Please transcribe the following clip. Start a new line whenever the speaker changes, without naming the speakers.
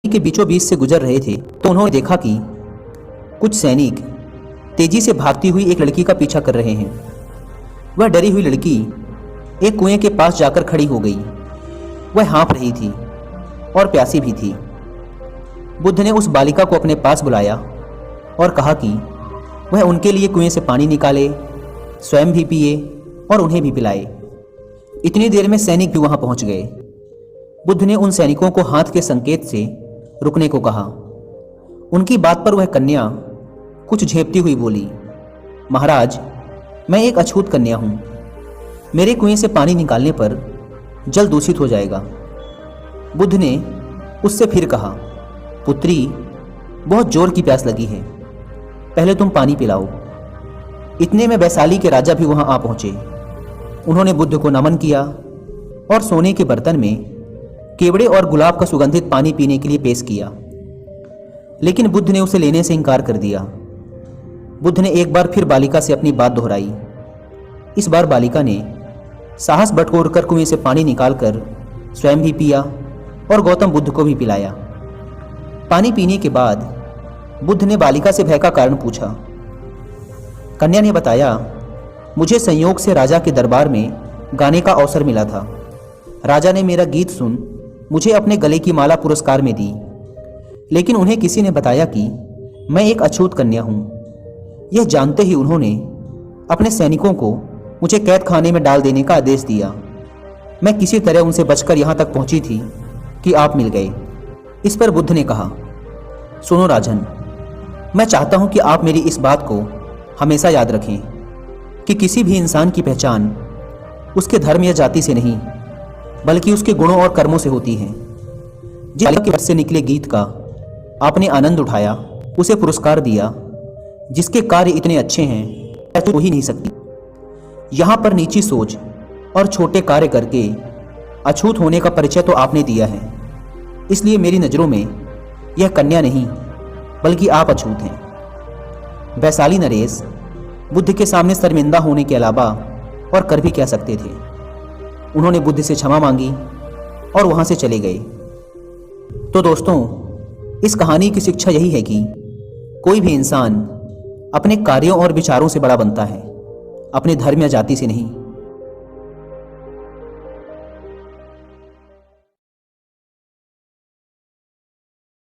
के बीचों बीच से गुजर रहे थे तो उन्होंने देखा कि कुछ सैनिक तेजी से भागती हुई एक लड़की का पीछा कर रहे हैं। वह डरी हुई लड़की एक कुएं के पास जाकर खड़ी हो गई। वह हाँफ रही थी और प्यासी भी थी। बुद्ध ने उस बालिका को अपने पास बुलाया और कहा कि वह उनके लिए कुएं से पानी निकाले, स्वयं भी पिए और उन्हें भी पिलाए। इतनी देर में सैनिक भी वहां पहुंच गए। बुद्ध ने उन सैनिकों को हाथ के संकेत से रुकने को कहा। उनकी बात पर वह कन्या कुछ झेपती हुई बोली, महाराज, मैं एक अछूत कन्या हूं। मेरे कुएं से पानी निकालने पर जल दूषित हो जाएगा। बुद्ध ने उससे फिर कहा, पुत्री, बहुत जोर की प्यास लगी है, पहले तुम पानी पिलाओ। इतने में वैशाली के राजा भी वहां आ पहुंचे। उन्होंने बुद्ध को नमन किया और सोने के बर्तन में केवड़े और गुलाब का सुगंधित पानी पीने के लिए पेश किया, लेकिन बुद्ध ने उसे लेने से इनकार कर दिया। बुद्ध ने एक बार फिर बालिका से अपनी बात दोहराई। इस बार बालिका ने साहस बटोरकर कुएं से पानी निकालकर स्वयं भी पिया और गौतम बुद्ध को भी पिलाया। पानी पीने के बाद बुद्ध ने बालिका से भय का कारण पूछा। कन्या ने बताया, मुझे संयोग से राजा के दरबार में गाने का अवसर मिला था। राजा ने मेरा गीत सुन मुझे अपने गले की माला पुरस्कार में दी, लेकिन उन्हें किसी ने बताया कि मैं एक अछूत कन्या हूं। यह जानते ही उन्होंने अपने सैनिकों को मुझे कैद खाने में डाल देने का आदेश दिया। मैं किसी तरह उनसे बचकर यहां तक पहुंची थी कि आप मिल गए। इस पर बुद्ध ने कहा, सुनो राजन, मैं चाहता हूं कि आप मेरी इस बात को हमेशा याद रखें कि किसी भी इंसान की पहचान उसके धर्म या जाति से नहीं, बल्कि उसके गुणों और कर्मों से होती है। जिस बालिका के पास से निकले गीत का आपने आनंद उठाया, उसे पुरस्कार दिया, जिसके कार्य इतने अच्छे हैं, ऐसा हो ही नहीं सकती। यहाँ पर नीची सोच और छोटे कार्य करके अछूत होने का परिचय तो आपने दिया है। इसलिए मेरी नज़रों में यह कन्या नहीं, बल्कि आप अछूत हैं। वैशाली नरेश बुद्ध के सामने शर्मिंदा होने के अलावा और कर भी क्या सकते थे। उन्होंने बुद्ध से क्षमा मांगी और वहां से चले गए। तो दोस्तों, इस कहानी की शिक्षा यही है कि कोई भी इंसान अपने कार्यों और विचारों से बड़ा बनता है, अपने धर्म या जाति से नहीं।